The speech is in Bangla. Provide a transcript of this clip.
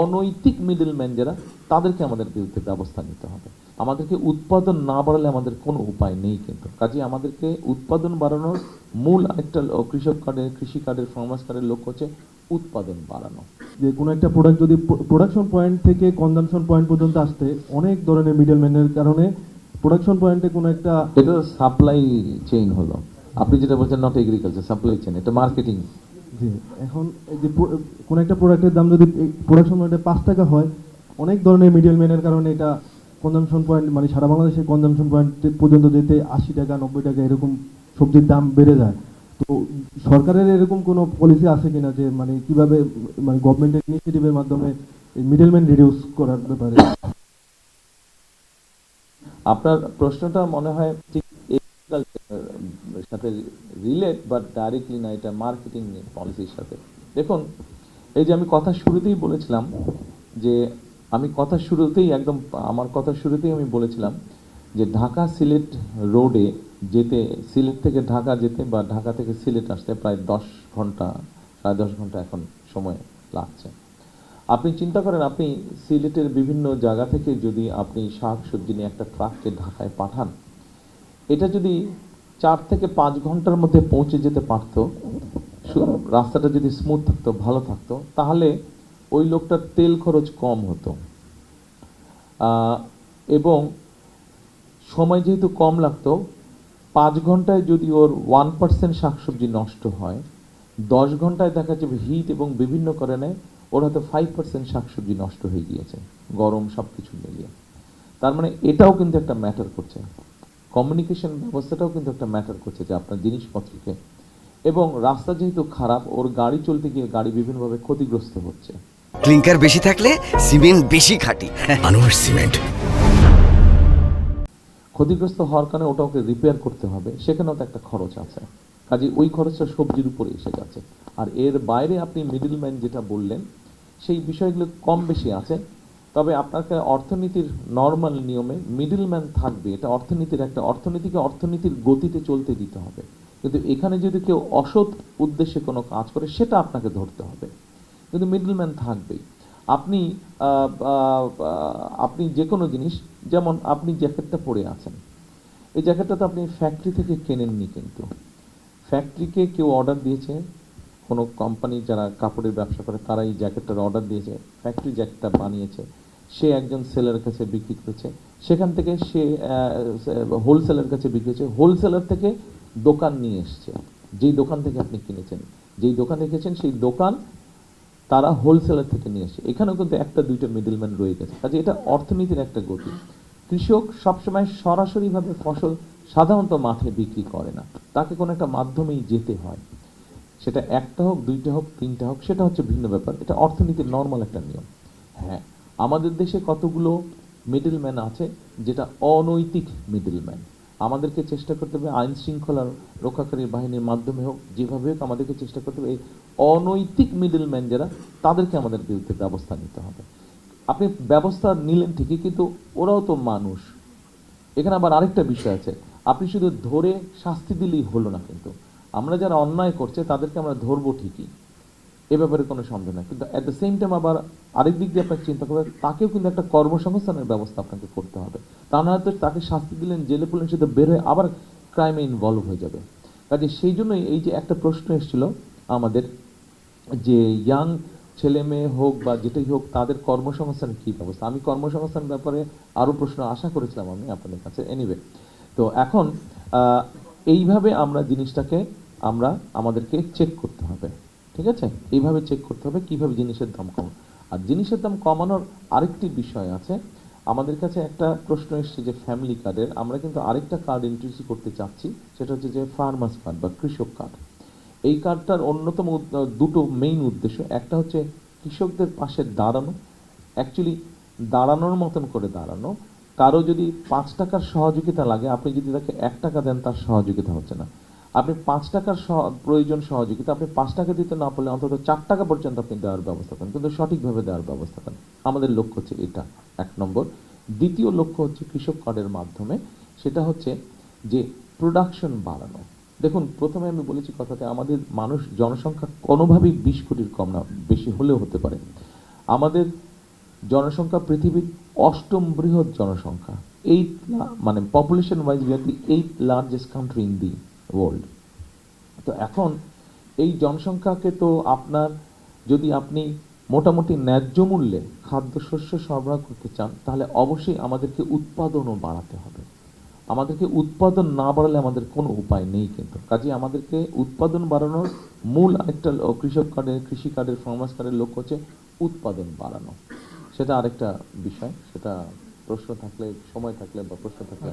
অনৈতিক মিডলম্যান যারা, তাদেরকে আমাদের বিরুদ্ধে ব্যবস্থা নিতে হবে। আমাদেরকে উৎপাদন না বাড়ালে আমাদের কোনো উপায় নেই, কিন্তু কাজে আমাদেরকে উৎপাদন বাড়ানোর মূল আরেকটা কৃষক কার্ডের, কৃষি কার্ডের, ফার্মার্স কার্ডের লক্ষ্য হচ্ছে উৎপাদন বাড়ানো। যে কোনো একটা প্রোডাক্ট যদি প্রোডাকশন পয়েন্ট থেকে কনজামশন পয়েন্ট পর্যন্ত আসতে অনেক ধরনের মিডলম্যানের কারণে প্রোডাকশন পয়েন্টে কোনো একটা, এটা সাপ্লাই চেইন হলো, আপনি যেটা বলছেন নট এগ্রিকালচার, সাপ্লাই চেইন, এটা মার্কেটিং। জি, এখন এই যে কোনো একটা প্রোডাক্টের দাম যদি প্রোডাকশন পয়েন্টে 5 টাকা হয়, অনেক ধরনের মিডলম্যানের কারণে এটা কনজামশন পয়েন্ট মানে সারা বাংলাদেশে কনজামশন পয়েন্ট পর্যন্ত যেতে 80 টাকা 90 টাকা এরকম সবজির দাম বেড়ে যায়। তো সরকারের এরকম কোনো পলিসি আছে কিনা যে মানে কিভাবে মানে গভর্নমেন্টের ইনিশিয়েটিভের মাধ্যমে এই মিডলম্যান রিডিউস করার ব্যাপারে? আপনার প্রশ্নটা মনে হয় ঠিক সাথে রিলেট, বাট ডাইরেক্টলি না, এটা মার্কেটিং পলিসির সাথে। দেখুন, এই যে আমি কথা শুরুতেই বলেছিলাম যে আমার কথা শুরুতেই আমি বলেছিলাম যে ঢাকা সিলেট রোডে যেতে, সিলেট থেকে ঢাকা যেতে বা ঢাকা থেকে সিলেট আসতে প্রায় 10 ঘন্টা, প্রায় 10 ঘন্টা এখন সময় লাগছে। আপনি চিন্তা করেন, আপনি সিলেটের বিভিন্ন জায়গা থেকে যদি আপনি শাক সবজি নিয়ে একটা ট্রাককে ঢাকায় পাঠান, এটা যদি 4 থেকে 5 ঘন্টার মধ্যে পৌঁছে যেতে পারত, রাস্তাটা যদি স্মুথ থাকতো, ভালো থাকতো, তাহলে ওই লোকটার তেল খরচ কম হতো এবং সময় যেহেতু কম লাগতো। 5 ঘন্টায় যদি ওর 1% শাকসবজি নষ্ট হয়, 10 ঘন্টায় দেখা যাবে হিট এবং বিভিন্ন কারণে ওর হয়তো 5% শাকসবজি নষ্ট হয়ে গিয়েছে, গরম সব কিছু মিলিয়ে। তার মানে এটাও কিন্তু একটা ম্যাটার করছে, কমিউনিকেশন ব্যবস্থাটাও কিন্তু একটা ম্যাটার করছে যে আপনার জিনিসপত্রকে। এবং রাস্তা যেহেতু খারাপ, ওর গাড়ি চলতে গিয়ে গাড়ি বিভিন্নভাবে ক্ষতিগ্রস্ত হচ্ছে। ক্লিংকার বেশি থাকলে সিমেন্ট বেশি খাঁটি। আনোয়ার সিমেন্ট। ক্ষতিগ্রস্ত হওয়ার কারণে ওটা ওকে রিপেয়ার করতে হবে, সেখানেও তো একটা খরচ আছে। কাজে ওই খরচটা সবজির উপরে এসে যাচ্ছে। আর এর বাইরে আপনি মিডলম্যান যেটা বললেন, সেই বিষয়গুলো কম বেশি আছে। তবে আপনাকে অর্থনীতির নর্মাল নিয়মে মিডলম্যান থাকবে, এটা অর্থনীতিকে অর্থনীতির গতিতে চলতে দিতে হবে। কিন্তু এখানে যদি কেউ অসৎ উদ্দেশ্যে কোনো কাজ করে, সেটা আপনাকে ধরতে হবে, কিন্তু মিডলম্যান থাকবেই। আপনি আপনি যে কোনো জিনিস, যেমন আপনি জ্যাকেটটা পরে আছেন, এই জ্যাকেটটা তো আপনি ফ্যাক্টরি থেকে কেনেননি, কিন্তু ফ্যাক্টরিকে কেউ অর্ডার দিয়েছে, কোনো কোম্পানি যারা কাপড়ের ব্যবসা করে তারা এই জ্যাকেটটার অর্ডার দিয়েছে, ফ্যাক্টরি জ্যাকেটটা বানিয়েছে, সে একজন সেলারের কাছে বিক্রি করেছে, সেখান থেকে সে হোলসেলার কাছে বিক্রি হয়েছে, হোলসেলার থেকে দোকান নিয়ে এসছে, যেই দোকান থেকে আপনি কিনেছেন, যেই দোকান রেখেছেন সেই দোকান তারা হোলসেলার থেকে নিয়ে এসছে। এখানেও কিন্তু একটা দুইটা মিডলম্যান রয়ে গেছে। কাজে এটা অর্থনীতির একটা গতি। কৃষক সবসময় সরাসরিভাবে ফসল সাধারণত মাঠে বিক্রি করে না, তাকে কোনো একটা মাধ্যমেই যেতে হয়, সেটা একটা হোক, দুইটা হোক, তিনটা হোক, সেটা হচ্ছে ভিন্ন ব্যাপার। এটা অর্থনীতির নর্মাল একটা নিয়ম। হ্যাঁ, আমাদের দেশে কতগুলো মিডলম্যান আছে যেটা অনৈতিক মিডলম্যান। আমাদেরকে চেষ্টা করতে হবে আইন শৃঙ্খলা রক্ষাকারী বাহিনীর মাধ্যমে হোক, যেভাবে হোক আমাদেরকে চেষ্টা করতে হবে এই অনৈতিক মিডলম্যান যারা, তাদেরকে আমাদের বিরুদ্ধে ব্যবস্থা নিতে হবে। আপনি ব্যবস্থা নিলেন ঠিকই, কিন্তু ওরাও তো মানুষ। এখানে আবার আরেকটা বিষয় আছে, আপনি শুধু ধরে শাস্তি দিলেই হলো না, কিন্তু আমরা যারা অন্যায় করছে তাদেরকে আমরা ধরবো ঠিকই, এ ব্যাপারে কোনো সন্দেহ নেই, কিন্তু অ্যাট দ্য সেম টাইম আবার আরেক দিক দিয়ে আপনাকে চিন্তা করবে, তাকেও কিন্তু একটা কর্মসংস্থানের ব্যবস্থা আপনাকে করতে হবে। তা না হয়তো তাকে শাস্তি দিলেন, জেলে পড়লেন, সেটা বের হয়ে আবার ক্রাইমে ইনভলভ হয়ে যাবে। কাজে সেই জন্যই এই যে একটা প্রশ্ন এসেছিল আমাদের, যে ইয়াং ছেলে মেয়ে হোক বা যেটাই হোক, তাদের কর্মসংস্থানের কী ব্যবস্থা। আমি কর্মসংস্থান ব্যাপারে আরও প্রশ্ন আশা করেছিলাম আমি আপনাদের কাছে। এনিওয়ে, তো এখন এইভাবে আমরা জিনিসটাকে আমাদেরকে চেক করতে হবে, ঠিক আছে? এইভাবে চেক করতে হবে কীভাবে জিনিসের দাম কমানো। আর জিনিসের দাম কমানোর আরেকটি বিষয় আছে, আমাদের কাছে একটা প্রশ্ন এসছে যে ফ্যামিলি কার্ডের, আমরা কিন্তু আরেকটা কার্ড ইন্ট্রোডিউস করতে চাচ্ছি, সেটা হচ্ছে যে ফার্মার্স কার্ড বা কৃষক কার্ড। এই কার্ডটার অন্যতম দুটো মেইন উদ্দেশ্য, একটা হচ্ছে কৃষকদের পাশে দাঁড়ানো, অ্যাকচুয়ালি দাঁড়ানোর মতন করে দাঁড়ানো। কারো যদি 5 টাকার সহযোগিতা লাগে, আপনি যদি তাকে 1 টাকা দেন, তার সহযোগিতা হচ্ছে না। আপনি 5 টাকার প্রয়োজন সহযোগিতা, আপনি 5 টাকা দিতে না পারলে অন্তত 4 টাকা পর্যন্ত আপনি দেওয়ার ব্যবস্থা করেন, কিন্তু সঠিকভাবে দেওয়ার ব্যবস্থা করেন। আমাদের লক্ষ্য হচ্ছে এটা 1 নম্বর। দ্বিতীয় লক্ষ্য হচ্ছে কৃষক কার্ডের মাধ্যমে, সেটা হচ্ছে যে প্রোডাকশন বাড়ানো। দেখুন, প্রথমে আমি বলেছি কথাতে, আমাদের জনসংখ্যা কোনোভাবেই 20 কোটির কম না, বেশি হলেও হতে পারে। আমাদের জনসংখ্যা পৃথিবীর 8ম বৃহৎ জনসংখ্যা, মানে population wise we are the 8th largest country in the world. তো এখন এই জনসংখ্যাকে তো যদি আপনি মোটামুটি ন্যায্য মূল্যে খাদ্যশস্য সরবরাহ করতে চান, তাহলে অবশ্যই আমাদেরকে উৎপাদনও বাড়াতে হবে। আমাদেরকে উৎপাদন না বাড়ালে আমাদের কোনো উপায় নেই কিন্তু। কাজে আমাদেরকে উৎপাদন বাড়ানোর মূল আরেকটা কৃষি কার্ডের ফার্মার্স কার্ডের লক্ষ্য হচ্ছে উৎপাদন বাড়ানো। সেটা আরেকটা বিষয়, সেটা প্রশ্ন থাকলে, সময় থাকলে বা প্রশ্ন থাকলে